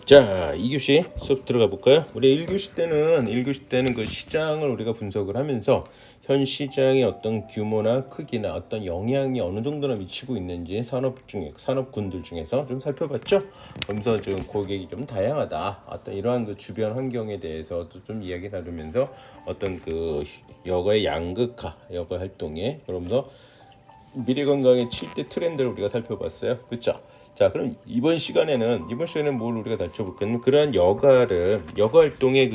자, 2교시 수업 들어가 볼까요? 우리 1교시 때는 그 시장을 우리가 분석을 하면서 현 시장의 어떤 규모나 크기나 어떤 영향이 어느 정도나 미치고 있는지 산업군들 중에서 좀 살펴봤죠. 그러면서 좀 고객이 좀 다양하다. 어떤 이러한 그 주변 환경에 대해서도 좀 이야기 나누면서 어떤 그 여가의 양극화, 여가 활동에 그러면서 미래 건강의 7대 트렌드를 우리가 살펴봤어요. 그렇죠? 자, 그럼 이번 시간에는 뭘 우리가 다뤄볼까요? 그러한 여가 활동의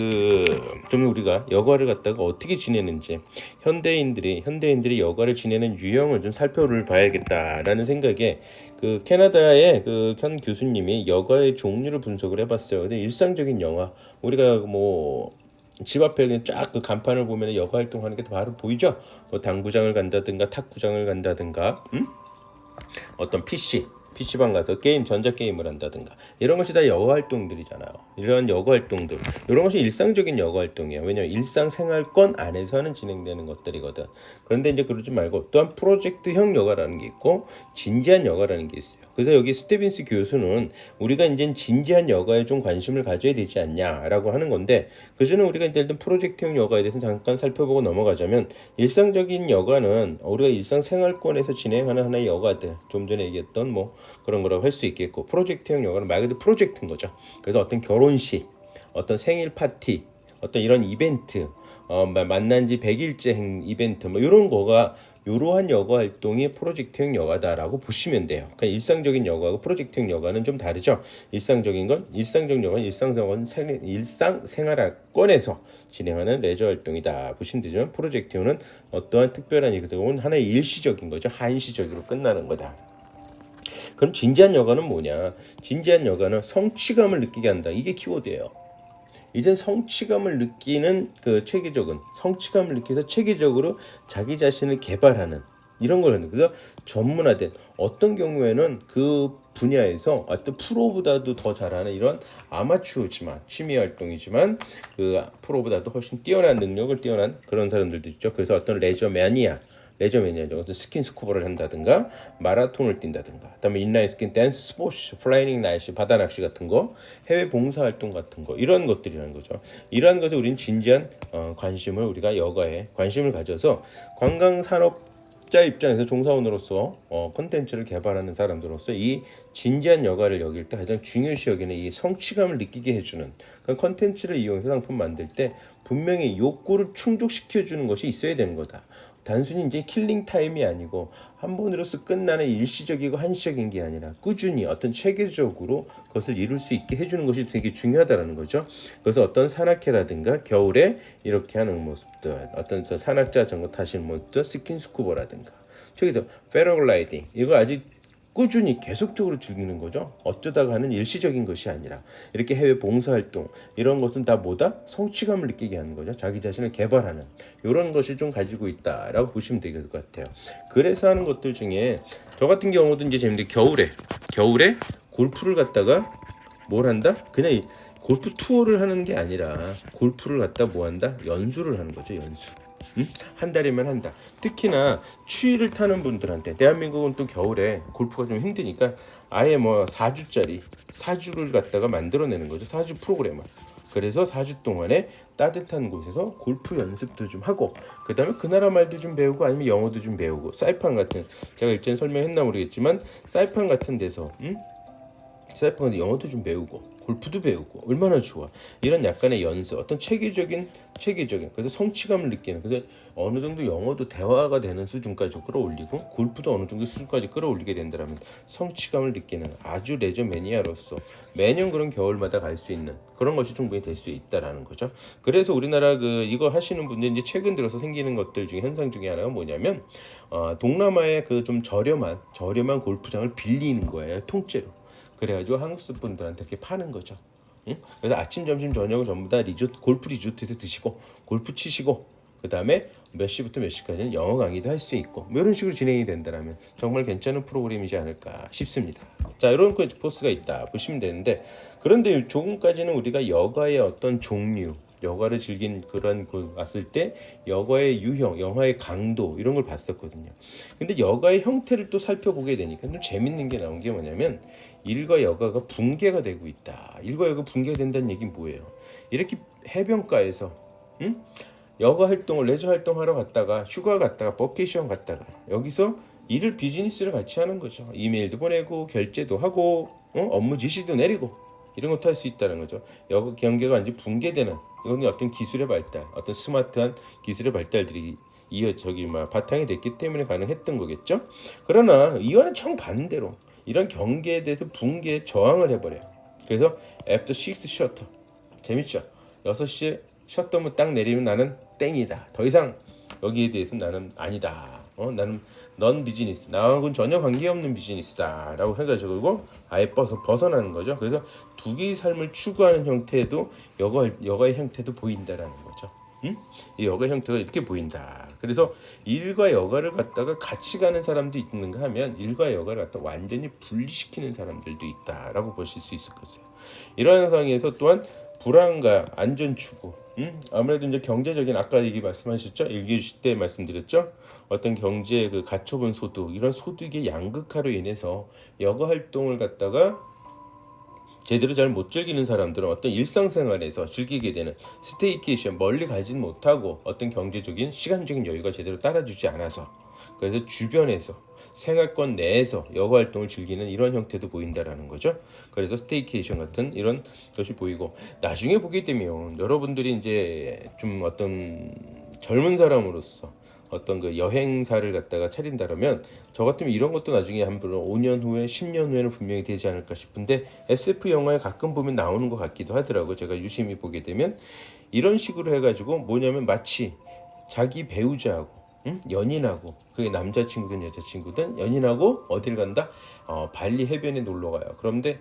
좀 우리가 여가를 갖다가 어떻게 지내는지 현대인들이 여가를 지내는 유형을 좀 살펴봐야겠다라는 생각에 그 캐나다의 그 현 교수님이 여가의 종류를 분석을 해봤어요. 근데 일상적인 영화 우리가 뭐 집 앞에 그냥 쫙 그 간판을 보면 여가 활동하는 게 바로 보이죠? 뭐 당구장을 간다든가 탁구장을 간다든가 어떤 PC방 가서 전자게임을 한다든가 이런 것이 다 여가 활동들이잖아요. 이런 여가 활동들 이런 것이 일상적인 여가 활동이에요. 왜냐하면 일상생활권 안에서는 진행되는 것들이거든. 그런데 이제 그러지 말고 또한 프로젝트형 여가라는 게 있고 진지한 여가라는 게 있어요. 그래서 여기 스티븐스 교수는 우리가 이제 진지한 여가에 좀 관심을 가져야 되지 않냐라고 하는 건데, 그래서는 우리가 이제 일단 프로젝트형 여가에 대해서 잠깐 살펴보고 넘어가자면, 일상적인 여가는 우리가 일상생활권에서 진행하는 하나의 여가들, 좀 전에 얘기했던 뭐 그런 거라고 할 수 있겠고, 프로젝트형 여가는 말 그대로 프로젝트인 거죠. 그래서 어떤 결혼식, 어떤 생일 파티, 어떤 이런 이벤트, 만난 지 100일째 이벤트 뭐 이런 거가 이러한 여가 활동이 프로젝트형 여가다라고 보시면 돼요. 그러니까 일상적인 여가하고 프로젝트형 여가는 좀 다르죠. 일상적 여가는 일상생활권에서 진행하는 레저 활동이다 보시면 되지만, 프로젝트형은 어떠한 특별한 일이든 하나의 일시적인 거죠. 한시적으로 끝나는 거다. 그럼 진지한 여가는 뭐냐? 진지한 여가는 성취감을 느끼게 한다. 이게 키워드예요. 이젠 성취감을 느끼는 성취감을 느껴서 체계적으로 자기 자신을 개발하는 이런 걸 하는. 그래서 전문화된, 어떤 경우에는 그 분야에서 어떤 프로보다도 더 잘하는 이런 아마추어지만 취미 활동이지만 그 프로보다도 훨씬 뛰어난 그런 사람들도 있죠. 그래서 어떤 레저 매니아죠. 어떤 스킨 스쿠버를 한다든가 마라톤을 뛴다든가, 그다음에 인라인 스킨, 댄스 스포츠, 플라이닝 나이시, 바다 낚시 같은 거, 해외 봉사 활동 같은 거, 이런 것들이라는 거죠. 이러한 것에 우리는 진지한 관심을, 우리가 여가에 관심을 가져서 관광 산업자 입장에서 종사원으로서 콘텐츠를 개발하는 사람들로서 이 진지한 여가를 여길 때 가장 중요시 여기는 이 성취감을 느끼게 해주는, 그러니까 콘텐츠를 이용해서 상품 만들 때 분명히 욕구를 충족시켜주는 것이 있어야 되는 거다. 단순히 이제 킬링 타임이 아니고 한 번으로서 끝나는 일시적이고 한시적인 게 아니라 꾸준히 어떤 체계적으로 그것을 이룰 수 있게 해주는 것이 되게 중요하다라는 거죠. 그래서 어떤 산악회라든가 겨울에 이렇게 하는 모습들, 어떤 산악자 자전거 타시는 모습들, 스킨스쿠버라든가 저기도 패러글라이딩, 이거 아직 꾸준히 계속적으로 즐기는 거죠. 어쩌다가 하는 일시적인 것이 아니라 이렇게 해외 봉사활동, 이런 것은 다 뭐다? 성취감을 느끼게 하는 거죠. 자기 자신을 개발하는 이런 것을 좀 가지고 있다라고 보시면 될 것 같아요. 그래서 하는 것들 중에 저 같은 경우도 이제 재밌는데, 겨울에 골프를 갖다가 뭘 한다? 그냥 골프 투어를 하는 게 아니라 골프를 갖다 뭐 한다? 연수를 하는 거죠. 연수. 한 달이면 한다. 특히나 추위를 타는 분들한테, 대한민국은 또 겨울에 골프가 좀 힘드니까 아예 뭐 4주를 갖다가 만들어내는 거죠. 4주 프로그램을. 그래서 4주 동안에 따뜻한 곳에서 골프 연습도 좀 하고, 그 다음에 그 나라 말도 좀 배우고, 아니면 영어도 좀 배우고, 사이판 같은, 제가 일전에 설명했나 모르겠지만 사이판 같은 데서 사이판에서 영어도 좀 배우고 골프도 배우고, 얼마나 좋아. 이런 약간의 연습, 어떤 체계적인 그래서 성취감을 느끼는, 그래서 어느 정도 영어도 대화가 되는 수준까지 끌어올리고 골프도 어느 정도 수준까지 끌어올리게 된다면 성취감을 느끼는 아주 레저 매니아로서 매년 그런 겨울마다 갈 수 있는 그런 것이 충분히 될 수 있다라는 거죠. 그래서 우리나라 이거 하시는 분들 이제 최근 들어서 생기는 것들 중에, 현상 중에 하나가 뭐냐면 동남아의 그 좀 저렴한 골프장을 빌리는 거예요, 통째로. 그래가지고 한국 분들한테 이렇게 파는 거죠. 응? 그래서 아침, 점심, 저녁을 전부 다 골프 리조트에서 드시고 골프 치시고, 그 다음에 몇 시부터 몇 시까지는 영어 강의도 할 수 있고, 뭐 이런 식으로 진행이 된다면 정말 괜찮은 프로그램이지 않을까 싶습니다. 자, 이런 코스가 있다 보시면 되는데, 그런데 조금까지는 우리가 여가의 어떤 종류, 여가를 즐긴 그런 그 왔을 때 여가의 유형, 영화의 강도 이런 걸 봤었거든요. 근데 여가의 형태를 또 살펴보게 되니까 좀 재밌는 게 나온 게 뭐냐면 일과 여가가 붕괴가 되고 있다. 일과 여가 붕괴가 된다는 얘기는 뭐예요? 이렇게 해변가에서 여가 활동을 레저 활동하러 갔다가 휴가 갔다가 버케이션 갔다가 여기서 일을 비즈니스를 같이 하는 거죠. 이메일도 보내고 결제도 하고 업무 지시도 내리고 이런 것도 할 수 있다는 거죠. 여가 경계가 완전 붕괴되는 이거는 어떤 기술의 발달, 어떤 스마트한 기술의 발달들이 바탕이 됐기 때문에 가능했던 거겠죠. 그러나 이거는 정반대로 이런 경계에 대해서 붕괴에 저항을 해버려요. 그래서 애프터 6 셔터 재밌죠. 6시에 셧다운 딱 내리면 나는 땡이다. 더 이상 여기에 대해서 나는 아니다. 나는 넌 비즈니스, 나하고는 전혀 관계없는 비즈니스다 라고 해가지고 아예 벗어나는 거죠. 그래서 두 개의 삶을 추구하는 형태도 여가의 형태도 보인다라는 거죠. 이 여가 형태가 이렇게 보인다. 그래서 일과 여가를 갖다가 같이 가는 사람도 있는가 하면 일과 여가를 갖다 완전히 분리시키는 사람들도 있다라고 보실 수 있을 것이에요. 이러한 상황에서 또한 불안과 안전 추구, 아무래도 이제 경제적인 아까 얘기 말씀하셨죠, 일기주시 때 말씀드렸죠. 어떤 경제 그 가처분 소득 이런 소득의 양극화로 인해서 여가 활동을 갖다가 제대로 잘 못 즐기는 사람들은 어떤 일상생활에서 즐기게 되는 스테이케이션 멀리 가진 못하고 어떤 경제적인 시간적인 여유가 제대로 따라주지 않아서 그래서 주변에서 생활권 내에서 여가 활동을 즐기는 이런 형태도 보인다라는 거죠. 그래서 스테이케이션 같은 이런 것이 보이고 나중에 보게 되면 여러분들이 이제 좀 어떤 젊은 사람으로서 어떤 그 여행사를 갖다가 차린다라면 저 같으면 이런 것도 나중에 한번 5년 후에 10년 후에는 분명히 되지 않을까 싶은데 SF 영화에 가끔 보면 나오는 것 같기도 하더라고요. 제가 유심히 보게 되면 이런 식으로 해가지고 뭐냐면 마치 자기 배우자하고 연인하고 그게 남자친구든 여자친구든 연인하고 어딜 간다? 발리 해변에 놀러 가요. 그런데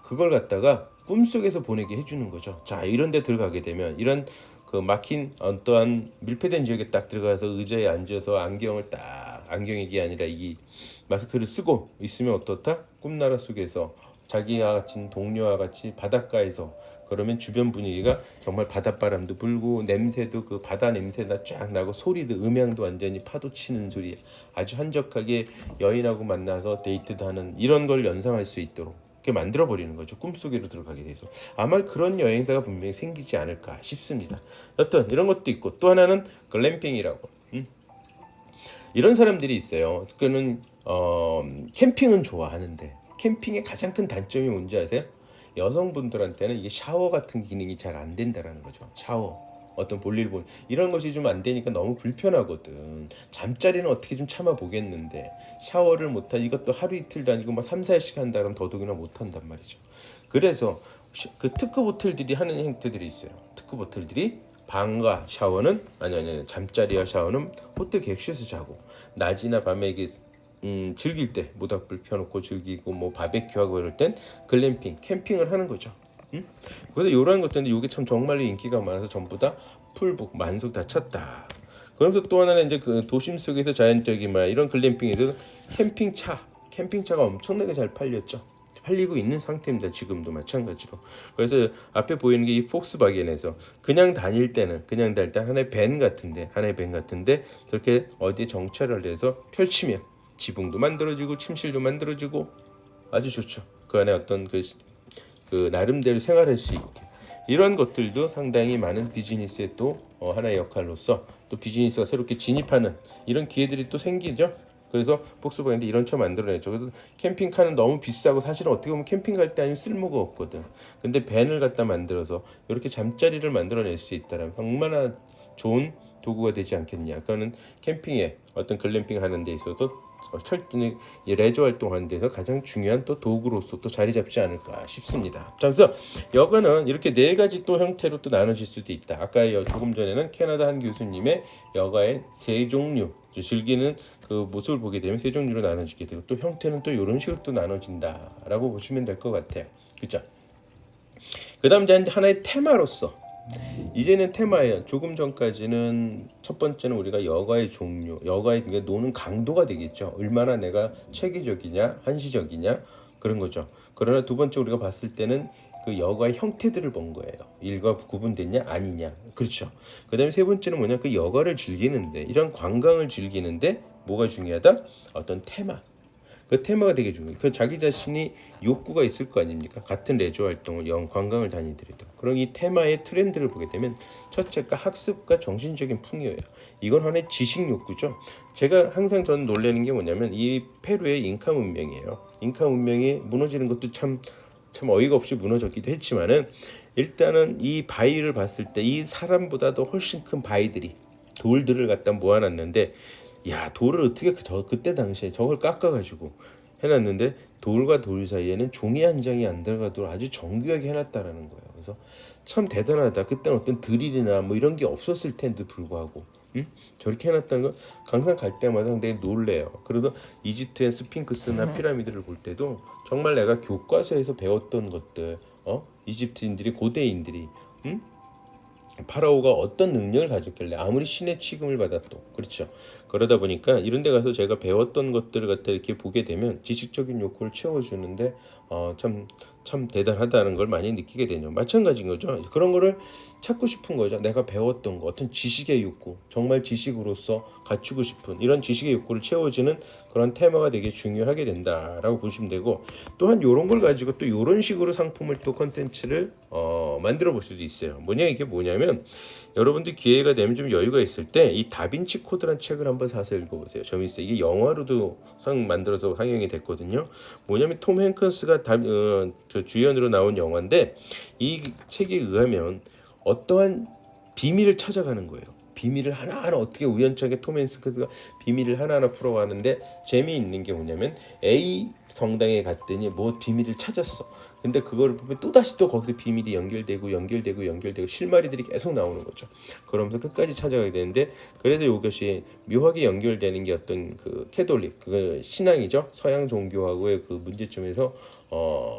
그걸 갖다가 꿈속에서 보내게 해주는 거죠. 자, 이런 데 들어가게 되면 이런 그 막힌 어떠한 밀폐된 지역에 딱 들어가서 의자에 앉아서 안경이 아니라 이 마스크를 쓰고 있으면 어떻다? 꿈나라 속에서 자기와 같이 동료와 같이 바닷가에서 그러면 주변 분위기가 정말 바닷바람도 불고 냄새도 그 바다 냄새가 쫙 나고 소리도 음향도 완전히 파도 치는 소리 아주 한적하게 여인하고 만나서 데이트도 하는 이런 걸 연상할 수 있도록 이렇게 만들어 버리는 거죠. 꿈속으로 들어가게 돼서 아마 그런 여행사가 분명히 생기지 않을까 싶습니다. 여튼 이런 것도 있고 또 하나는 글램핑이라고 이런 사람들이 있어요. 그는 캠핑은 좋아하는데 캠핑의 가장 큰 단점이 뭔지 아세요? 여성분들한테는 이게 샤워 같은 기능이 잘 안 된다라는 거죠. 샤워 어떤 볼일 본 이런 것이 좀 안 되니까 너무 불편하거든. 잠자리는 어떻게 좀 참아 보겠는데 샤워를 못하 이것도 하루 이틀도 아니고 막 3, 4시간 한다 그러면 더더욱이나 못 한단 말이죠. 그래서 그 특급 호텔들이 하는 행태들이 있어요. 특급 호텔들이 방과 샤워는 아니 잠자리와 샤워는 호텔 객실에서 자고 낮이나 밤에 이게 즐길 때 모닥불 펴놓고 즐기고 뭐 바베큐하고 이럴 땐 글램핑 캠핑을 하는 거죠. 그래서 이러한 것들인데 이게 참 정말로 인기가 많아서 전부 다 풀북 만석 다 쳤다. 그러면서 또 하나는 이제 그 도심 속에서 자연적인 이런 글램핑에서 캠핑차가 엄청나게 잘 팔리고 있는 상태입니다. 지금도 마찬가지로. 그래서 앞에 보이는 게 이 폭스바겐에서 그냥 다닐 때 하나의 밴 같은데 저렇게 어디에 정차를 해서 펼치면 지붕도 만들어지고 침실도 만들어지고 아주 좋죠. 그 안에 어떤 그 나름대로 생활할 수 있게 이런 것들도 상당히 많은 비즈니스의 또 하나의 역할로서 또 비즈니스가 새롭게 진입하는 이런 기회들이 또 생기죠. 그래서 폭스바겐도 이런 차 만들어내죠. 그래서 캠핑카는 너무 비싸고 사실은 어떻게 보면 캠핑 갈 때 아니면 쓸모가 없거든. 근데 밴을 갖다 만들어서 이렇게 잠자리를 만들어낼 수 있다면 얼마나 좋은 도구가 되지 않겠냐. 그거는 캠핑에 어떤 글램핑 하는 데 있어서 철저히 레저 활동하는 데서 가장 중요한 또 도구로서 또 자리 잡지 않을까 싶습니다. 자, 그래서 여가는 이렇게 네 가지 또 형태로 또 나눠질 수도 있다. 아까 조금 전에는 캐나다 한 교수님의 여가의 세 종류 즐기는 그 모습을 보게 되면 세 종류로 나눠지게 되고 또 형태는 또 이런 식으로 또 나눠진다라고 보시면 될 것 같아요. 그렇죠? 그다음 이제 하나의 테마로서 이제는 테마예요. 조금 전까지는 첫 번째는 우리가 여가의 종류, 여가의 노는 강도가 되겠죠. 얼마나 내가 체계적이냐, 한시적이냐 그런 거죠. 그러나 두 번째 우리가 봤을 때는 그 여가의 형태들을 본 거예요. 일과 구분됐냐 아니냐. 그렇죠. 그다음에 세 번째는 뭐냐, 그 여가를 즐기는데, 이런 관광을 즐기는데 뭐가 중요하다? 어떤 테마. 그 테마가 되게 중요해요. 그 자기 자신이 욕구가 있을 거 아닙니까? 같은 레저 활동을 관광을 다니더라도. 그럼 이 테마의 트렌드를 보게 되면 첫째가 학습과 정신적인 풍요예요. 이건 하나의 지식 욕구죠. 제가 항상 저는 놀라는 게 뭐냐면 이 페루의 잉카 문명이에요. 잉카 문명이 무너지는 것도 참 어이가 없이 무너졌기도 했지만은, 일단은 이 바위를 봤을 때 이 사람보다도 훨씬 큰 바위들이, 돌들을 갖다 모아놨는데, 야, 돌을 어떻게 그때 당시에 저걸 깎아가지고 해놨는데, 돌과 돌 사이에는 종이 한 장이 안 들어가도록 아주 정교하게 해놨다라는 거예요. 그래서 참 대단하다. 그때는 어떤 드릴이나 뭐 이런 게 없었을 텐데 불구하고 저렇게 해놨다는 건 항상 갈 때마다 상당히 놀래요. 그래도 이집트의 스핑크스나 피라미드를 볼 때도 정말 내가 교과서에서 배웠던 것들, 이집트인들이, 고대인들이 파라오가 어떤 능력을 가졌길래 아무리 신의 취급을 받았도, 그렇죠. 그러다 보니까 이런 데 가서 제가 배웠던 것들을 갖다 이렇게 보게 되면 지식적인 욕구를 채워주는데 참 대단하다는 걸 많이 느끼게 되죠. 마찬가지인 거죠. 그런 거를 찾고 싶은 거죠. 내가 배웠던 거, 어떤 지식의 욕구, 정말 지식으로서 갖추고 싶은 이런 지식의 욕구를 채워주는 그런 테마가 되게 중요하게 된다라고 보시면 되고, 또한 이런 걸 가지고 또 이런 식으로 상품을 또 컨텐츠를 만들어 볼 수도 있어요. 이게 뭐냐면 여러분들 기회가 되면 좀 여유가 있을 때 이 다빈치 코드란 책을 한번 사서 읽어보세요. 재밌어요. 이게 영화로도 만들어서 상영이 됐거든요. 뭐냐면 톰 행크스가 저 주연으로 나온 영화인데, 이 책에 의하면 어떠한 비밀을 찾아가는 거예요. 비밀을 하나하나 어떻게 우연찮게 톰 행크스가 비밀을 하나하나 풀어가는데, 재미있는 게 뭐냐면 A 성당에 갔더니 뭐 비밀을 찾았어. 근데 그걸 보면 또다시 또 거기서 비밀이 연결되고 실마리들이 계속 나오는 거죠. 그러면서 끝까지 찾아가게 되는데, 그래서 이것이 묘하게 연결되는 게 어떤 그 캐톨릭, 그 신앙이죠. 서양 종교하고의 그 문제점에서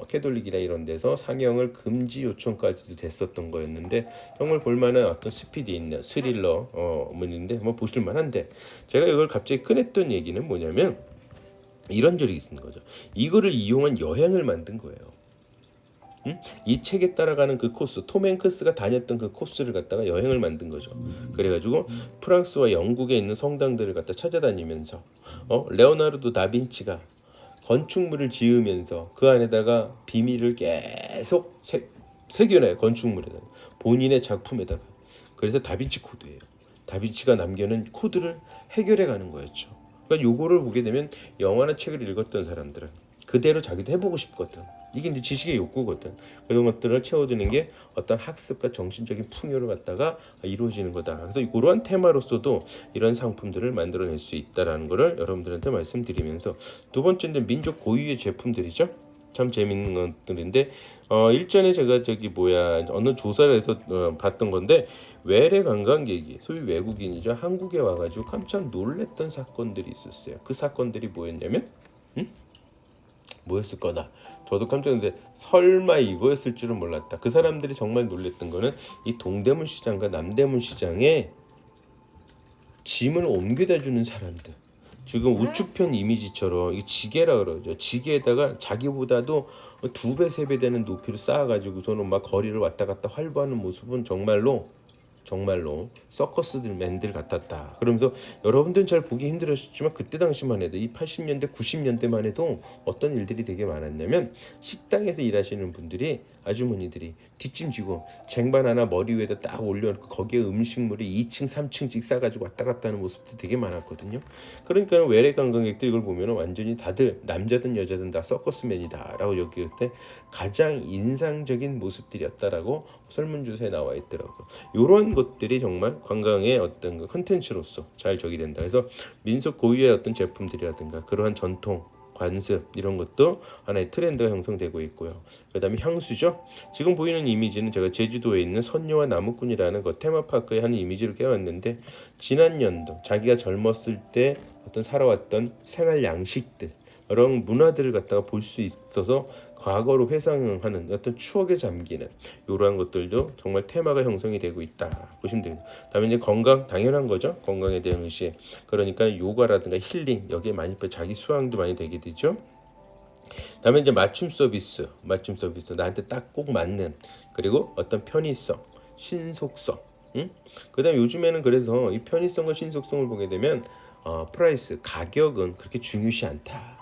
캐톨릭이나 이런 데서 상영을 금지 요청까지도 됐었던 거였는데, 정말 볼만한 어떤 스피디 있는 스릴러 문인데 뭐 보실만한데, 제가 이걸 갑자기 꺼냈던 얘기는 뭐냐면 이런 적이 있는 거죠. 이거를 이용한 여행을 만든 거예요. 이 책에 따라가는 그 코스, 톰 행크스가 다녔던 그 코스를 갖다가 여행을 만든 거죠. 그래가지고 프랑스와 영국에 있는 성당들을 갖다 찾아다니면서 레오나르도 다빈치가 건축물을 지으면서 그 안에다가 비밀을 계속 새겨놔요. 건축물에다가, 본인의 작품에다가. 그래서 다빈치 코드예요. 다빈치가 남겨놓은 코드를 해결해 가는 거였죠. 그러니까 요거를 보게 되면 영화나 책을 읽었던 사람들은 그대로 자기도 해보고 싶거든. 이게 이제 지식의 욕구거든. 그런 것들을 채워주는 게 어떤 학습과 정신적인 풍요를 갖다가 이루어지는 거다. 그래서 이러한 테마로서도 이런 상품들을 만들어낼 수 있다라는 거를 여러분들한테 말씀드리면서, 두 번째는 민족 고유의 제품들이죠. 참 재밌는 것들인데, 일전에 제가 어느 조사를 해서 봤던 건데, 외래 관광객이, 소위 외국인이죠, 한국에 와가지고 깜짝 놀랐던 사건들이 있었어요. 그 사건들이 뭐였냐면 뭐였을 거다. 저도 깜짝 놀랐는데 설마 이거였을 줄은 몰랐다. 그 사람들이 정말 놀랬던 거는 이 동대문 시장과 남대문 시장에 짐을 옮겨다 주는 사람들. 지금 우측편 이미지처럼 이 지게라 그러죠. 지게에다가 자기보다도 2배, 3배 되는 높이로 쌓아가지고서는 막 거리를 왔다 갔다 활보하는 모습은 정말로 서커스들 맨들 같았다. 그러면서 여러분들은 잘 보기 힘들었지만 그때 당시만 해도, 이 80년대 90년대만 해도 어떤 일들이 되게 많았냐면, 식당에서 일하시는 분들이, 아주머니들이 뒷짐지고 쟁반 하나 머리 위에다 딱 올려놓고 거기에 음식물이 2층 3층씩 싸가지고 왔다 갔다 하는 모습도 되게 많았거든요. 그러니까 외래 관광객들 이걸 보면 완전히 다들 남자든 여자든 다 서커스맨이다 라고 여길 때 가장 인상적인 모습들이었다라고 설문조사에 나와 있더라고요. 이런 것들이 정말 관광의 어떤 그 컨텐츠로서 잘 적이 된다. 그래서 민속 고유의 어떤 제품들이라든가 그러한 전통, 관습 이런 것도 하나의 트렌드가 형성되고 있고요. 그 다음에 향수죠. 지금 보이는 이미지는 제가 제주도에 있는 선녀와 나무꾼이라는 그 테마파크에 하는 이미지를 깨웠는데, 지난 연도 자기가 젊었을 때 어떤 살아왔던 생활 양식들, 이런 문화들을 갖다가 볼 수 있어서 과거로 회상하는 어떤 추억에 잠기는 이러한 것들도 정말 테마가 형성이 되고 있다 보시면 돼요. 다음에 이제 건강, 당연한 거죠. 건강에 대한 의식. 그러니까 요가라든가 힐링, 여기에 많이 자기 수양도 많이 되게 되죠. 다음에 이제 맞춤 서비스 나한테 딱 꼭 맞는 그리고 어떤 편의성, 신속성. 응? 그다음 요즘에는 그래서 이 편의성과 신속성을 보게 되면 프라이스 가격은 그렇게 중요시 않다.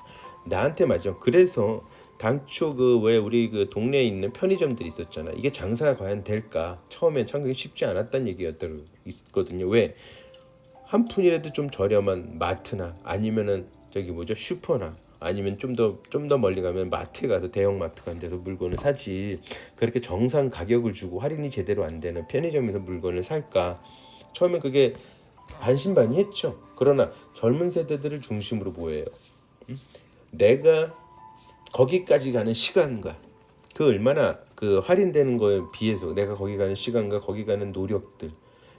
나한테 맞아. 그래서 당초 그 왜 우리 그 동네에 있는 편의점들이 있었잖아. 이게 장사가 과연 될까? 처음엔 참기 쉽지 않았다는 얘기였거든요. 왜? 한 푼이라도 좀 저렴한 마트나 아니면은 저기 뭐죠 슈퍼나 아니면 좀 더 멀리 가면 마트에 가서 대형 마트 같은 데서 물건을 사지 그렇게 정상 가격을 주고 할인이 제대로 안 되는 편의점에서 물건을 살까 처음에 그게 반신반의했죠. 그러나 젊은 세대들을 중심으로 뭐예요? 내가 거기까지 가는 시간과 그 얼마나 그 할인되는 거에 비해서 내가 거기 가는 시간과 거기 가는 노력들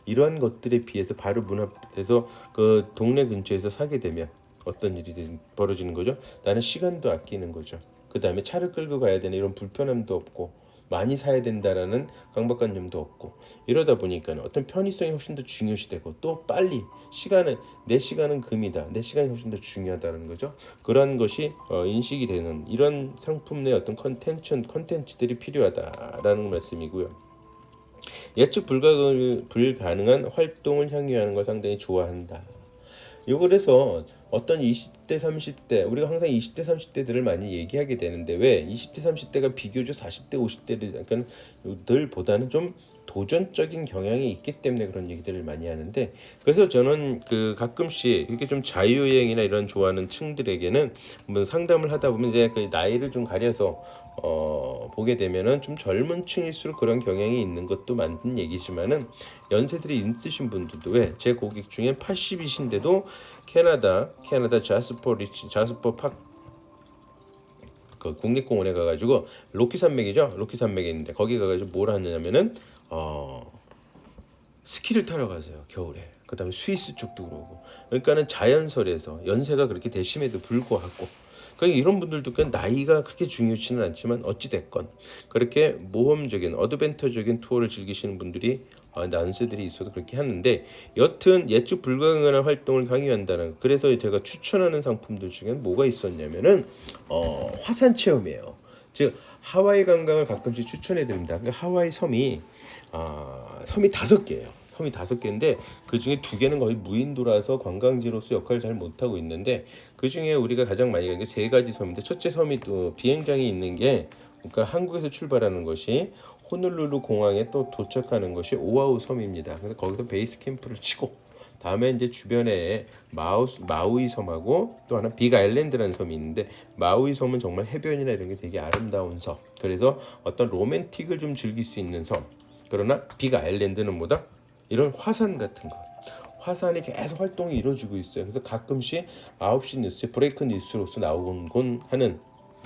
이러한 것들에 비해서 바로 문 앞에서 그 동네 근처에서 사게 되면 어떤 일이 벌어지는 거죠? 나는 시간도 아끼는 거죠. 그 다음에 차를 끌고 가야 되는 이런 불편함도 없고 많이 사야 된다라는 강박관념도 없고 이러다 보니까 어떤 편의성이 훨씬 더 중요시되고 또 빨리 시간은 내 시간은 금이다. 내 시간이 훨씬 더 중요하다는 거죠. 그러한 것이 인식이 되는 이런 상품 내 어떤 컨텐츠들이 필요하다라는 말씀이고요. 예측 불가능한 활동을 향유하는 걸 상당히 좋아한다. 그래서 어떤 20대, 30대 우리가 항상 20대, 30대들을 많이 얘기하게 되는데 왜 20대, 30대가 비교적 40대, 50대를 약간 들보다는 좀 도전적인 경향이 있기 때문에 그런 얘기들을 많이 하는데 그래서 저는 그 가끔씩 이렇게 좀 자유여행이나 이런 좋아하는 층들에게는 뭐 상담을 하다 보면 이제 그 나이를 좀 가려서 보게 되면은 좀 젊은 층일수록 그런 경향이 있는 것도 맞는 얘기지만은 연세들이 있으신 분들도 왜 제 고객 중에 80이신데도 캐나다 자스퍼 팍 그 국립공원에 가가지고 로키 산맥이죠. 로키 산맥에 있는데 거기 가가지고 뭘 하느냐면은 스키를 타러 가세요. 겨울에. 그다음에 스위스 쪽도 그러고. 그러니까는 자연설에서 연세가 그렇게 되심에도 불구하고 그러니까 이런 분들도 그냥 나이가 그렇게 중요치는 않지만 어찌 됐건 그렇게 모험적인 어드벤처적인 투어를 즐기시는 분들이 난세들이 있어도 그렇게 하는데 여튼 예측 불가능한 활동을 강요한다는 그래서 제가 추천하는 상품들 중에 뭐가 있었냐면은 화산 체험이에요. 즉 하와이 관광을 가끔씩 추천해 드립니다. 그러니까 하와이 섬이 5개예요. 섬이 5개인데 그 중에 2개는 거의 무인도라서 관광지로서 역할을 잘 못하고 있는데 그 중에 우리가 가장 많이 가는 게 3가지 섬인데 첫째 섬이 또 비행장이 있는 게 그러니까 한국에서 출발하는 것이 호놀룰루 공항에 또 도착하는 것이 오아후 섬입니다. 그래서 거기서 베이스 캠프를 치고 다음에 이제 주변에 마우이 섬하고 또 하나 빅 아일랜드라는 섬이 있는데 마우이 섬은 정말 해변이나 이런 게 되게 아름다운 섬. 그래서 어떤 로맨틱을 좀 즐길 수 있는 섬. 그러나 빅 아일랜드는 뭐다? 이런 화산 같은 거. 화산이 계속 활동이 이루어지고 있어요. 그래서 가끔씩 9시 뉴스에 브레이크 뉴스로서 나오곤 하는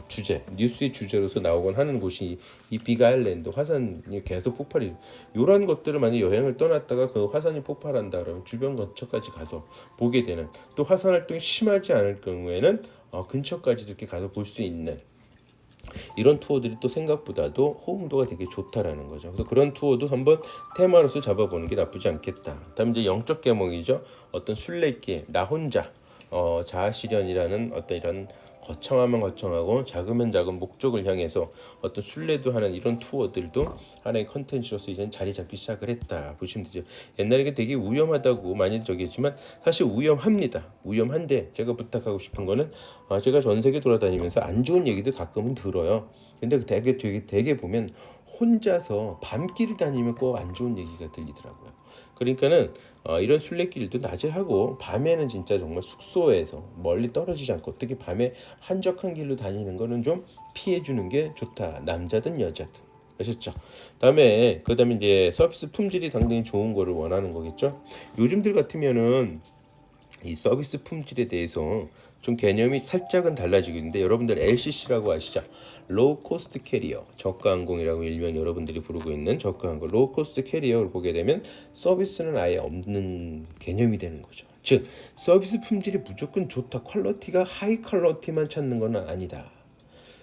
주제, 뉴스의 주제로서 나오곤 하는 곳이 이 빅 아일랜드 화산이 계속 폭발이 이런 것들을 만약 여행을 떠났다가 그 화산이 폭발한다 그러면 주변 근처까지 가서 보게 되는 또 화산 활동이 심하지 않을 경우에는 근처까지 이렇게 가서 볼 수 있는 이런 투어들이 또 생각보다도 호응도가 되게 좋다라는 거죠. 그래서 그런 투어도 한번 테마로서 잡아보는 게 나쁘지 않겠다. 다음 이제 영적 계몽이죠. 어떤 순례길, 나 혼자 자아실현이라는 어떤 이런 거창하면 거창하고 작으면 작은 목적을 향해서 어떤 순례도 하는 이런 투어들도 하나의 컨텐츠로서 이제 자리 잡기 시작을 했다 보시면 되죠. 옛날에 되게 위험하다고 많이 저기했지만 사실 위험합니다. 위험한데 제가 부탁하고 싶은 거는 제가 전 세계 돌아다니면서 안 좋은 얘기들 가끔은 들어요. 근데 되게 보면 혼자서 밤길을 다니면 꼭 안 좋은 얘기가 들리더라고요. 그러니까는 이런 순례길도 낮에 하고 밤에는 진짜 정말 숙소에서 멀리 떨어지지 않고 어떻게 밤에 한적한 길로 다니는 거는 좀 피해 주는 게 좋다. 남자든 여자든. 아셨죠? 그다음에 이제 서비스 품질이 상당히 좋은 거를 원하는 거겠죠? 요즘들 같으면은 이 서비스 품질에 대해서 좀 개념이 살짝은 달라지고 있는데 여러분들 LCC라고 아시죠? 로우 코스트 캐리어, 저가 항공이라고 일명 여러분들이 부르고 있는 저가 항공, 로우 코스트 캐리어를 보게 되면 서비스는 아예 없는 개념이 되는 거죠. 즉 서비스 품질이 무조건 좋다, 퀄리티가 하이 퀄리티만 찾는 건 아니다.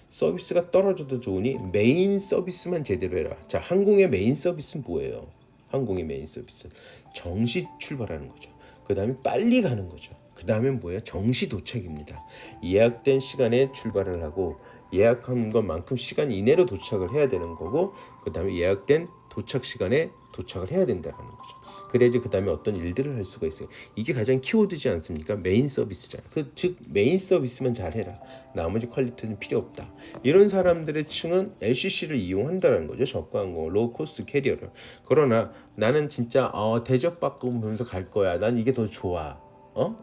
서비스가 떨어져도 좋으니 메인 서비스만 제대로 해라. 자, 항공의 메인 서비스는 뭐예요? 항공의 메인 서비스 정시 출발하는 거죠. 그 다음에 빨리 가는 거죠. 그 다음에 뭐예요? 정시 도착입니다. 예약된 시간에 출발을 하고 예약한 것만큼 시간 이내로 도착을 해야 되는 거고, 그 다음에 예약된 도착 시간에 도착을 해야 된다는 거죠. 그래야지 그 다음에 어떤 일들을 할 수가 있어요. 이게 가장 키워드지 않습니까? 메인 서비스잖아. 즉 메인 서비스만 잘해라. 나머지 퀄리티는 필요 없다. 이런 사람들의 층은 LCC를 이용한다는 거죠. 저가항공, 로우코스트 캐리어를. 그러나 나는 진짜 대접받고 보면서 갈 거야. 난 이게 더 좋아.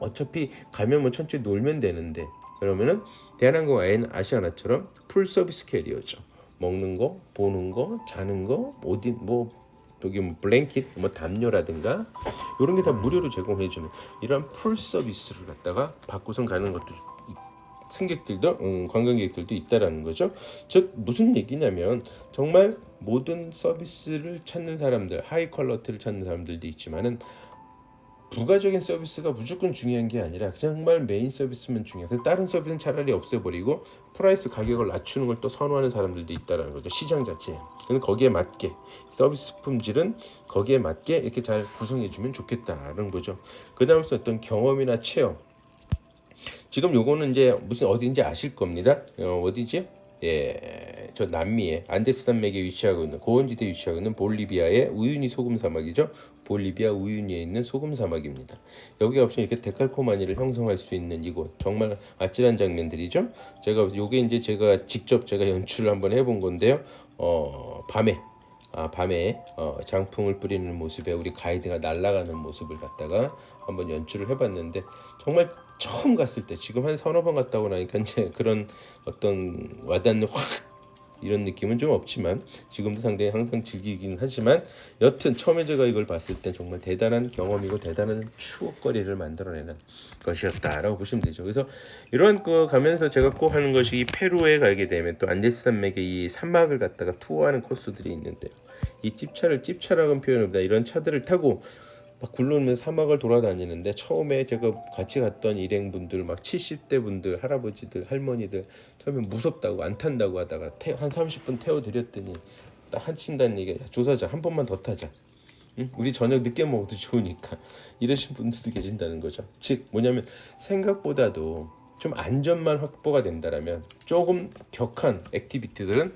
어차피 가면 뭐 천천히 놀면 되는데. 그러면은 대한항공 아시아나처럼 풀 서비스 캐리어죠. 먹는 거, 보는 거, 자는 거, 어디 여기 블랭킷, 담요라든가 이런 게 다 무료로 제공해주는 이런 풀 서비스를 갖다가 받고선 가는 것도 승객들도 관광객들도 있다라는 거죠. 즉 무슨 얘기냐면 정말 모든 서비스를 찾는 사람들, 하이 퀄러티를 찾는 사람들도 있지만은 부가적인 서비스가 무조건 중요한 게 아니라 정말 메인 서비스만 중요해. 다른 서비스는 차라리 없애버리고 프라이스 가격을 낮추는 걸 또 선호하는 사람들도 있다라는 거죠. 시장 자체에. 근데 거기에 맞게 서비스 품질은 거기에 맞게 이렇게 잘 구성해주면 좋겠다라는 거죠. 그 다음에 어떤 경험이나 체험. 지금 요거는 이제 무슨 어딘지 아실 겁니다. 어디지? 저 남미의 안데스 산맥에 위치하고 있는 고원지대에 위치하고 있는 볼리비아의 우유니 소금 사막이죠. 볼리비아 우유니에 있는 소금 사막입니다. 여기가 없으면 이렇게 데칼코마니를 형성할 수 있는 이곳 정말 아찔한 장면들이죠. 요게 이제 제가 직접 연출을 한번 해본 건데요. 밤에 장풍을 뿌리는 모습에 우리 가이드가 날아가는 모습을 갖다가 한번 연출을 해봤는데 정말 처음 갔을 때 지금 한 서너 번 갔다 오고 나니까 이제 그런 어떤 와닿는 확 이런 느낌은 좀 없지만 지금도 상당히 항상 즐기긴 하지만 여튼 처음에 제가 이걸 봤을 때 정말 대단한 경험이고 대단한 추억거리를 만들어내는 것이었다라고 보시면 되죠. 그래서 이런 거 가면서 제가 꼭 하는 것이 이 페루에 가게 되면 또 안데스 산맥의 이 산막을 갖다가 투어하는 코스들이 있는데요. 이 찝차라고 표현합니다. 이런 차들을 타고 막 굴러오는 사막을 돌아다니는데 처음에 제가 같이 갔던 일행분들 막 70대 분들 할아버지들 할머니들 처음에 무섭다고 안 탄다고 하다가 한 30분 태워드렸더니 딱 하신다는 얘기가 조사자 한 번만 더 타자. 응? 우리 저녁 늦게 먹어도 좋으니까 이러신 분들도 계신다는 거죠. 즉 뭐냐면 생각보다도 좀 안전만 확보가 된다라면 조금 격한 액티비티들은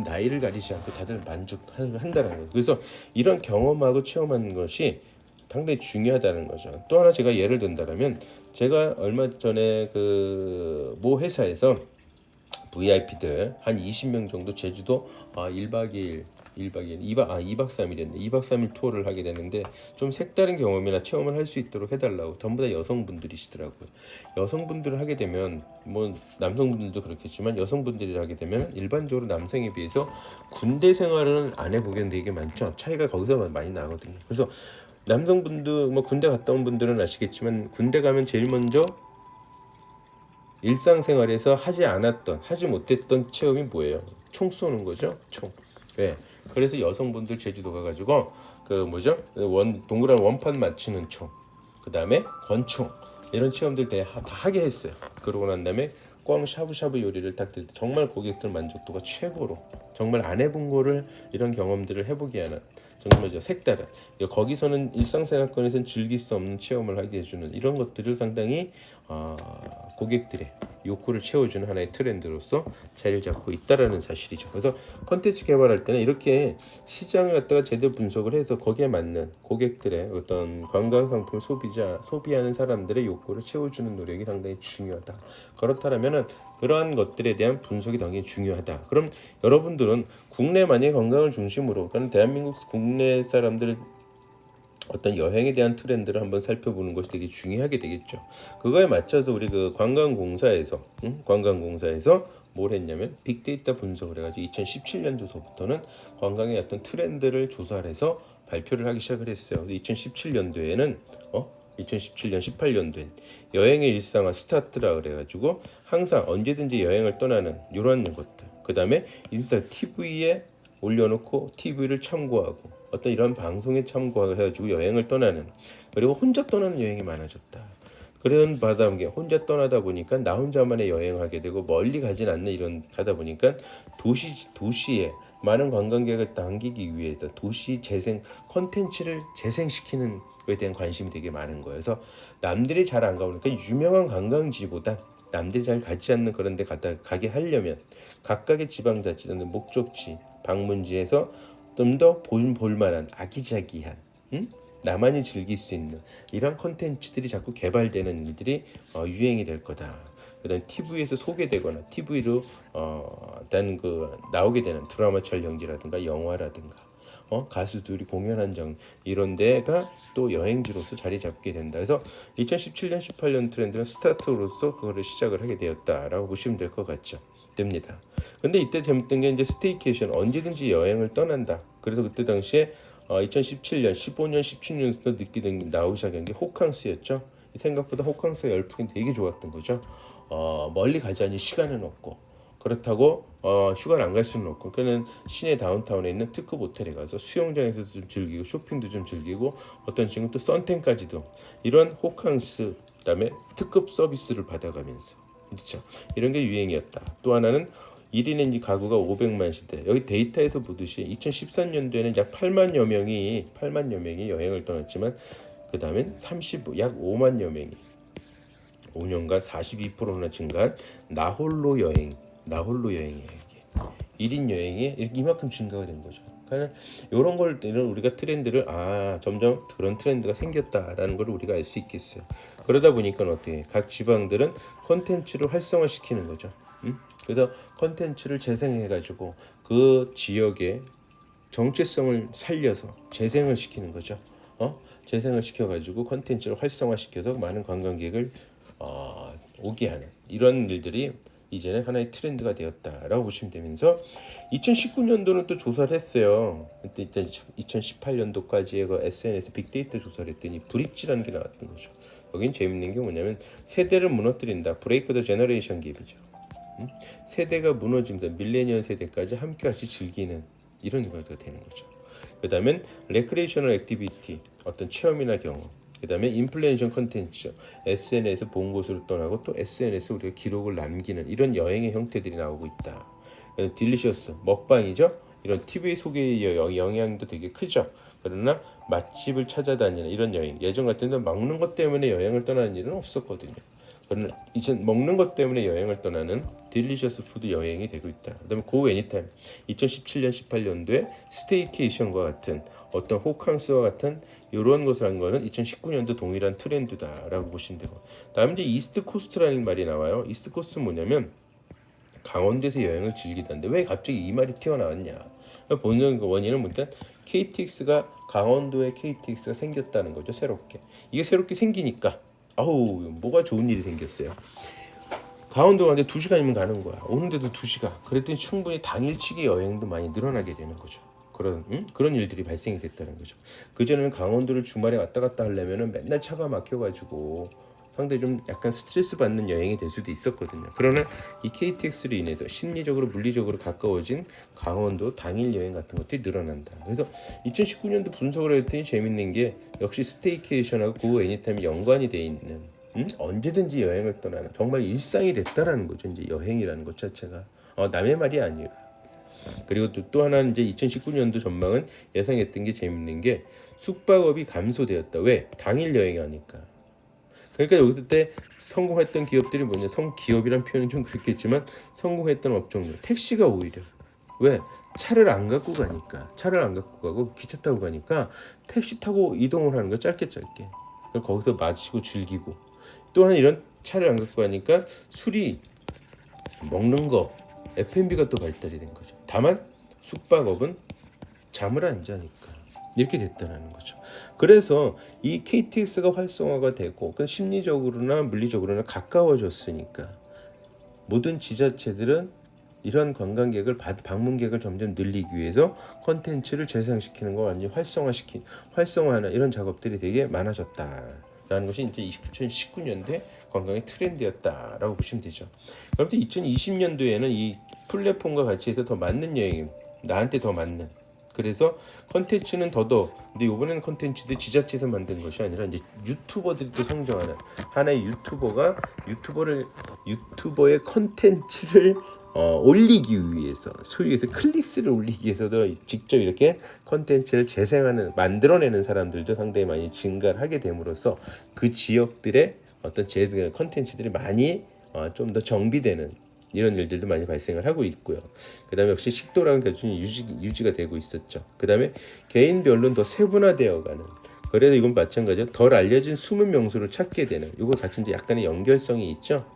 나이를 가리지 않고 다들 만족한다는 거죠. 그래서 이런 경험하고 체험하는 것이 상당히 중요하다는 거죠. 또 하나 제가 예를 든다면 제가 얼마 전에 그 모 회사에서 VIP들 한 20명 정도 제주도 1박 2일 2박 3일이었네. 2박 3일 투어를 하게 되는데 좀 색다른 경험이나 체험을 할 수 있도록 해달라고 전부 다 여성분들이시더라고요. 여성분들을 하게 되면 뭐 남성분들도 그렇겠지만 여성분들이 하게 되면 일반적으로 남성에 비해서 군대 생활은 안 해보겠는데 되게 많죠. 차이가 거기서 많이 나거든요. 그래서 남성분들 뭐 군대 갔다 온 분들은 아시겠지만 군대 가면 제일 먼저 일상생활에서 하지 못했던 체험이 뭐예요? 총 쏘는 거죠. 총. 네. 그래서 여성분들 제주도 가가지고 동그란 원판 맞추는 총, 그 다음에 권총 이런 체험들 다 하게 했어요. 그러고 난 다음에 꽝 샤브샤브 요리를 딱 들 때 정말 고객들 만족도가 최고로 정말 안 해본 거를 이런 경험들을 해보게 하는 정말 색다른 거기서는 일상생활권에서는 즐길 수 없는 체험을 하게 해주는 이런 것들을 상당히 고객들의 욕구를 채워주는 하나의 트렌드로서 자리를 잡고 있다라는 사실이죠. 그래서 컨텐츠 개발할 때는 이렇게 시장을 갖다가 제대로 분석을 해서 거기에 맞는 고객들의 어떤 관광상품 소비하는 사람들의 욕구를 채워주는 노력이 상당히 중요하다. 그렇다면은 그러한 것들에 대한 분석이 당연히 중요하다. 그럼 여러분들은 국내만의 관광을 중심으로 그러니까 대한민국 국내 사람들의 어떤 여행에 대한 트렌드를 한번 살펴보는 것이 되게 중요하게 되겠죠. 그거에 맞춰서 우리 그 관광공사에서 뭘 했냐면 빅데이터 분석을 해가지고 2017년도서부터는 관광의 어떤 트렌드를 조사를 해서 발표를 하기 시작을 했어요. 2017년도에는 2017년 18년도엔 여행의 일상화 스타트라 그래가지고 항상 언제든지 여행을 떠나는 이런 것들. 그 다음에 인스타 TV에 올려놓고 TV를 참고하고 어떤 이런 방송에 참고해가지고 여행을 떠나는 그리고 혼자 떠나는 여행이 많아졌다. 그런 바람에 혼자 떠나다 보니까 나 혼자만의 여행을 하게 되고 멀리 가진 않는 이런 가다 보니까 도시에 많은 관광객을 당기기 위해서 도시 재생 콘텐츠를 재생시키는 거에 대한 관심이 되게 많은 거예요. 그래서 남들이 잘 안 가보니까 유명한 관광지보다 남들이 잘 가지 않는 그런 데 가게 하려면 각각의 지방자치단의 목적지, 방문지에서 좀 더 볼만한 아기자기한 나만이 즐길 수 있는 이런 콘텐츠들이 자꾸 개발되는 일들이 유행이 될 거다. 그다음 TV에서 소개되거나 TV로 일단 그 나오게 되는 드라마 촬영지라든가 영화라든가 가수들이 공연한 장 이런 데가 또 여행지로서 자리 잡게 된다. 그래서 2017년 18년 트렌드는 스타트로서 그거를 시작을 하게 되었다라고 보시면 될 것 같죠. 됩니다. 근데 이때 재밌던 게 이제 스테이케이션 언제든지 여행을 떠난다. 그래서 그때 당시에 2017년, 15년, 17년부터 느끼던 나오기 시작한 게 호캉스였죠. 생각보다 호캉스 열풍이 되게 좋았던 거죠. 멀리 가자니 시간은 없고 그렇다고 휴가를 안 갈 수는 없고 그는 시내 다운타운에 있는 특급 호텔에 가서 수영장에서 좀 즐기고 쇼핑도 좀 즐기고 어떤 친구는 또 썬텐까지도 이런 호캉스 그다음에 특급 서비스를 받아가면서 그렇죠. 이런 게 유행이었다. 또 하나는 1인의 가구가 500만 시대. 여기 데이터에서 보듯이 2013년도에는 약 8만여 명이 여행을 떠났지만 그 다음엔 약 5만여 명이 5년간 42%나 증가한 나홀로 여행이에요. 이게 1인 여행이 이만큼 증가가 된 거죠. 그러니까 이런 우리가 트렌드를 점점 그런 트렌드가 생겼다라는 걸 우리가 알 수 있겠어요. 그러다 보니까 어떻게 각 지방들은 콘텐츠를 활성화시키는 거죠. 그래서 콘텐츠를 재생해가지고 그 지역의 정체성을 살려서 재생을 시키는 거죠. 재생을 시켜가지고 콘텐츠를 활성화시켜서 많은 관광객을 오게 하는 이런 일들이 이제는 하나의 트렌드가 되었다라고 보시면 되면서 2019년도는 또 조사를 했어요. 그때 2018년도까지의 그 SNS 빅데이터 조사를 했더니 브릿지라는 게 나왔던 거죠. 여긴 재밌는 게 뭐냐면 세대를 무너뜨린다. 브레이크 더 제너레이션 갭이죠. 세대가 무너지면서 밀레니얼 세대까지 함께 같이 즐기는 이런 거가 되는 거죠. 그 다음엔 레크레이셔널 액티비티 어떤 체험이나 경험 그 다음에 인플루엔셜 컨텐츠 SNS에서 본 곳으로 떠나고 또 SNS에 우리가 기록을 남기는 이런 여행의 형태들이 나오고 있다. 딜리셔스 먹방이죠. 이런 TV 소개의 영향도 되게 크죠. 그러나 맛집을 찾아다니는 이런 여행 예전 같은 데 먹는 것 때문에 여행을 떠나는 일은 없었거든요. 그러나 이제 먹는 것 때문에 여행을 떠나는 딜리셔스 푸드 여행이 되고 있다. 그다음에 고 애니타임 2017년 18년도에 스테이케이션과 같은 어떤 호캉스와 같은 이런 것을 한 거는 2019년도 동일한 트렌드다라고 보시면 되고 다음 이제 이스트 코스트라는 말이 나와요. 이스트 코스트는 뭐냐면 강원도에서 여행을 즐기던데 왜 갑자기 이 말이 튀어나왔냐 보는 원인은 뭐냐 KTX가 강원도에 KTX가 생겼다는 거죠. 새롭게 이게 새롭게 생기니까 뭐가 좋은 일이 생겼어요. 강원도 가는데 2시간이면 가는 거야. 오는데도 2시간. 그랬더니 충분히 당일치기 여행도 많이 늘어나게 되는 거죠. 그런 일들이 발생이 됐다는 거죠. 그전에는 강원도를 주말에 왔다 갔다 하려면은 맨날 차가 막혀가지고 상당히 좀 약간 스트레스 받는 여행이 될 수도 있었거든요. 그러나 이 KTX로 인해서 심리적으로 물리적으로 가까워진 강원도 당일 여행 같은 것들이 늘어난다. 그래서 2019년도 분석을 했더니 재밌는 게 역시 스테이케이션하고 고 애니타임이 연관이 돼 있는 언제든지 여행을 떠나는 정말 일상이 됐다라는 거죠. 이제 여행이라는 것 자체가 남의 말이 아니라. 그리고 또 하나는 이제 2019년도 전망은 예상했던 게 재밌는 게 숙박업이 감소되었다. 왜? 당일 여행하니까. 그러니까 여기서 때 성공했던 기업들이 뭐냐? 기업이란 표현은 좀 그렇겠지만 성공했던 업종들 택시가 오히려 왜? 차를 안 갖고 가고 기차 타고 가니까 택시 타고 이동을 하는 거 짧게 그걸 거기서 마시고 즐기고 또 하나 이런 차를 안 갖고 가니까 술이 먹는 거 F&B가 또 발달이 된 거죠. 다만 숙박업은 잠을 안 자니까 이렇게 됐다는 거죠. 그래서 이 KTX가 활성화가 되고 심리적으로나 물리적으로나 가까워졌으니까 모든 지자체들은 이런 방문객을 점점 늘리기 위해서 콘텐츠를 재생시키는 거 완전히 활성화하는 이런 작업들이 되게 많아졌다라는 것이 이제 2019년대 관광의 트렌드였다라고 보시면 되죠. 그럼 2020년도에는 이 플랫폼과 같이 해서 더 맞는 여행, 나한테 더 맞는 그래서 컨텐츠는 근데 이번에는 컨텐츠도 지자체에서 만든 것이 아니라 이제 유튜버들이 또 성장하는 하나의 유튜버의 컨텐츠를 올리기 위해서 소위 해서 클릭수를 올리기 위해서도 직접 이렇게 컨텐츠를 만들어내는 사람들도 상당히 많이 증가를 하게 됨으로써 그 지역들의 어떤 컨텐츠들이 많이 좀 더 정비되는 이런 일들도 많이 발생을 하고 있고요. 그 다음에 역시 식도락은 꾸준히 유지가 되고 있었죠. 그 다음에 개인별로는 더 세분화되어가는, 그래도 이건 마찬가지로 덜 알려진 숨은 명수를 찾게 되는, 이거 같이 이제 약간의 연결성이 있죠.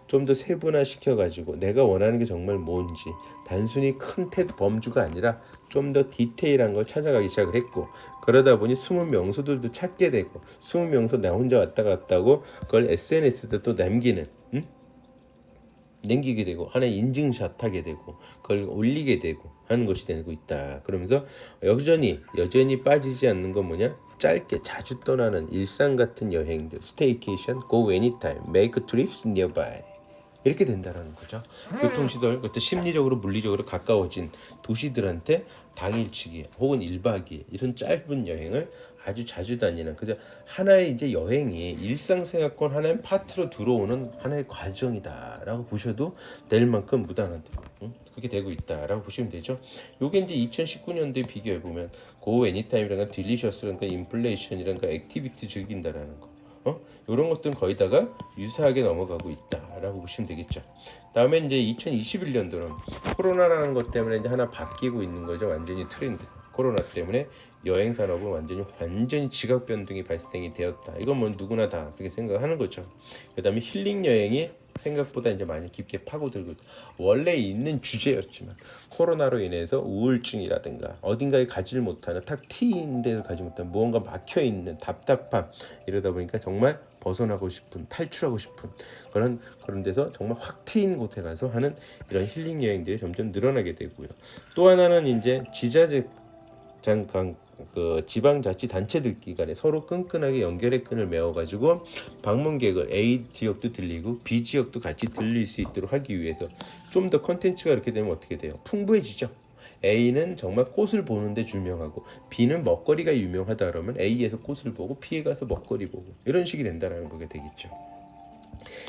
좀 더 세분화시켜가지고 내가 원하는 게 정말 뭔지, 단순히 큰 범주가 아니라 좀 더 디테일한 걸 찾아가기 시작을 했고, 그러다 보니 숨은 명소들도 찾게 되고, 숨은 명소 나 혼자 왔다 갔다 하고 그걸 SNS에다 또 남기게 되고 하나의 인증샷 하게 되고 그걸 올리게 되고 하는 것이 되고 있다. 그러면서 여전히 빠지지 않는 건 뭐냐? 짧게 자주 떠나는 일상 같은 여행들, 스테이케이션, go anytime, make trips nearby, 이렇게 된다라는 거죠. 교통시설, 그것도 심리적으로 물리적으로 가까워진 도시들한테 당일치기 혹은 1박 2일 이런 짧은 여행을 아주 자주 다니는, 그저 하나의 이제 여행이 일상생활권 하나의 파트로 들어오는 하나의 과정이다라고 보셔도 될 만큼 무난하다. 그렇게 되고 있다라고 보시면 되죠. 요게 이제 2019년도에 비교해 보면 고 애니타임이란가 딜리셔스란가 인플레이션이란가 액티비티 즐긴다라는 거, 이런 것들은 거의 다가 유사하게 넘어가고 있다라고 보시면 되겠죠. 다음에 이제 2021년도는 코로나라는 것 때문에 이제 하나 바뀌고 있는 거죠. 완전히 트렌드. 코로나 때문에 여행 산업은 완전히 지각 변동이 발생이 되었다. 이건 뭐 누구나 다 그렇게 생각하는 거죠. 그다음에 힐링 여행이 생각보다 이제 많이 깊게 파고들고 있다. 원래 있는 주제였지만 코로나로 인해서 우울증이라든가 어딘가에 가지를 못하는 탁 트인 데를 가지 못하는 무언가 막혀 있는 답답함, 이러다 보니까 정말 벗어나고 싶은, 탈출하고 싶은 그런 데서 정말 확 트인 곳에 가서 하는 이런 힐링 여행들이 점점 늘어나게 되고요. 또 하나는 이제 지방자치단체들끼리 간에 서로 끈끈하게 연결의 끈을 메워가지고 방문객을 A 지역도 들리고 B 지역도 같이 들릴 수 있도록 하기 위해서 좀 더 컨텐츠가 이렇게 되면 어떻게 돼요? 풍부해지죠. A는 정말 꽃을 보는데 유명하고 B는 먹거리가 유명하다 그러면 A에서 꽃을 보고 B에 가서 먹거리 보고, 이런 식이 된다는 거게 되겠죠.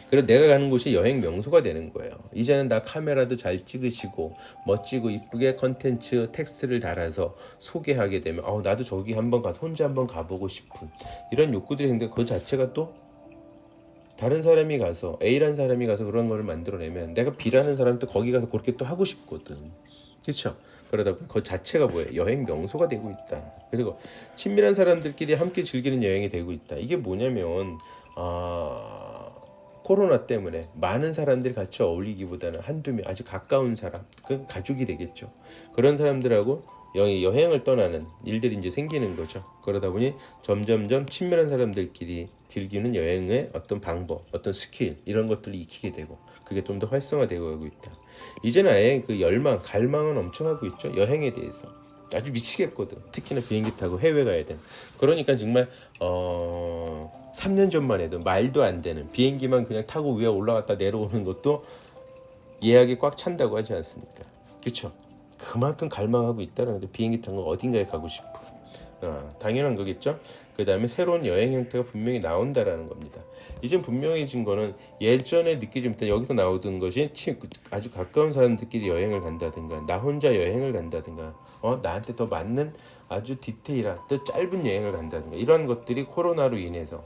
그래서 내가 가는 곳이 여행 명소가 되는 거예요. 이제는 나 카메라도 잘 찍으시고 멋지고 이쁘게 컨텐츠 텍스트를 달아서 소개하게 되면 나도 저기 한번 가서 혼자 한번 가보고 싶은 이런 욕구들이 생기는데, 그 자체가 또 다른 사람이 가서 A라는 사람이 가서 그런 거를 만들어내면 내가 B라는 사람도 거기 가서 그렇게 또 하고 싶거든. 그렇죠? 그러다 보니 그 자체가 뭐예요? 여행 명소가 되고 있다. 그리고 친밀한 사람들끼리 함께 즐기는 여행이 되고 있다. 이게 뭐냐면 코로나 때문에 많은 사람들이 같이 어울리기보다는 한두 명 아주 가까운 사람, 그 가족이 되겠죠. 그런 사람들하고 여행을 떠나는 일들이 이제 생기는 거죠. 그러다 보니 점점점 친밀한 사람들끼리 즐기는 여행의 어떤 방법, 어떤 스킬, 이런 것들을 익히게 되고 그게 좀 더 활성화되고 가고 있다. 이제는 아예 그 갈망은 엄청 하고 있죠. 여행에 대해서 아주 미치겠거든. 특히나 비행기 타고 해외 가야 돼. 그러니까 정말 3년 전만 해도 말도 안 되는 비행기만 그냥 타고 위에 올라갔다 내려오는 것도 예약이 꽉 찬다고 하지 않습니까? 그렇죠? 그만큼 갈망하고 있다는 게, 비행기 탄 거 어딘가에 가고 싶어. 당연한 거겠죠. 그 다음에 새로운 여행 형태가 분명히 나온다라는 겁니다. 이제 분명해진 거는 예전에 느끼지 못한, 여기서 나오던 것이 아주 가까운 사람들끼리 여행을 간다든가 나 혼자 여행을 간다든가 나한테 더 맞는 아주 디테일한 또 짧은 여행을 간다든가, 이런 것들이 코로나로 인해서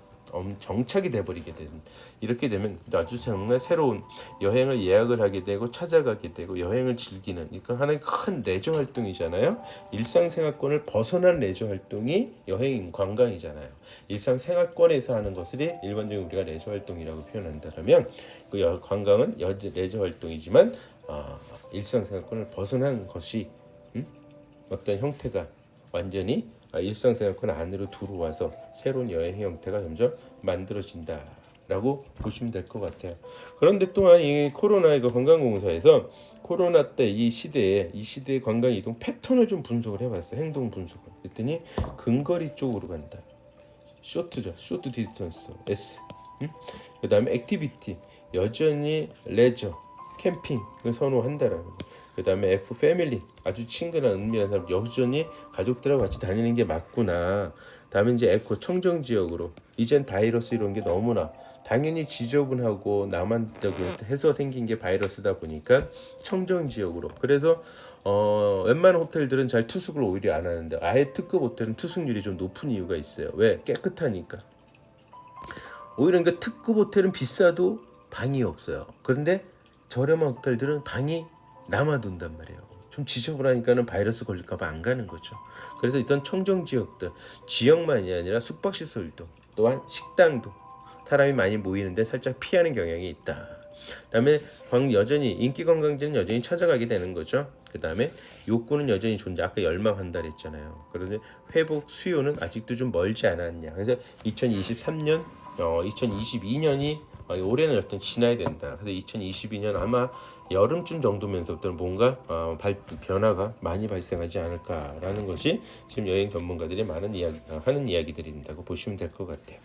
정착이 돼버리게 되는, 이렇게 되면 아주 정말 새로운 여행을 예약을 하게 되고 찾아가게 되고 여행을 즐기는, 그러니까 하나의 큰 레저 활동이잖아요. 일상생활권을 벗어난 레저 활동이 여행 관광이잖아요. 일상생활권에서 하는 것을 일반적인 우리가 레저 활동이라고 표현한다면, 그 관광은 레저 활동이지만 일상생활권을 벗어난 것이 어떤 형태가 완전히 일상생활권 안으로 들어와서 새로운 여행 형태가 점점 만들어진다라고 보시면 될 것 같아요. 그런데 또한 이 코로나의 관광공사에서 코로나 때 이 시대의 관광 이동 패턴을 좀 분석을 해봤어요. 행동 분석을. 그랬더니 근거리 쪽으로 간다. 쇼트 디스턴스 S. 그 다음에 액티비티, 여전히 레저, 캠핑을 선호한다라는 거. 그 다음에 F 패밀리, 아주 친근한 은밀한 사람, 여전히 가족들하고 같이 다니는 게 맞구나. 다음에 이제 에코, 청정 지역으로, 이젠 바이러스 이런 게 너무나 당연히 지저분하고 나만 해서 생긴 게 바이러스다 보니까 청정 지역으로. 그래서 웬만한 호텔들은 잘 투숙을 오히려 안 하는데 아예 특급 호텔은 투숙률이 좀 높은 이유가 있어요. 왜? 깨끗하니까. 오히려 그러니까 특급 호텔은 비싸도 방이 없어요. 그런데 저렴한 호텔들은 방이 남아돈단 말이에요. 좀 지저분하니까는 바이러스 걸릴까봐 안 가는 거죠. 그래서 일단 청정 지역들, 지역만이 아니라 숙박시설도 또한 식당도 사람이 많이 모이는데 살짝 피하는 경향이 있다. 그다음에 여전히 인기 관광지는 여전히 찾아가게 되는 거죠. 그다음에 욕구는 여전히 존재. 아까 열망한다 그랬잖아요. 그런데 회복 수요는 아직도 좀 멀지 않았냐. 그래서 2023년, 2022년이 올해는 어떤 지나야 된다. 그래서 2022년 아마 여름쯤 정도면서부터 뭔가 변화가 많이 발생하지 않을까라는 것이 지금 여행 전문가들이 많은 하는 이야기들인다고 보시면 될 것 같아요.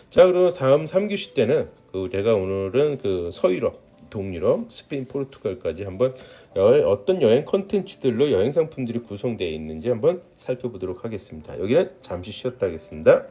자, 그리고 다음 3교시 때는 제가 오늘은 서유럽, 동유럽, 스페인, 포르투갈까지 한번 어떤 여행 콘텐츠들로 여행 상품들이 구성되어 있는지 한번 살펴보도록 하겠습니다. 여기는 잠시 쉬었다 하겠습니다.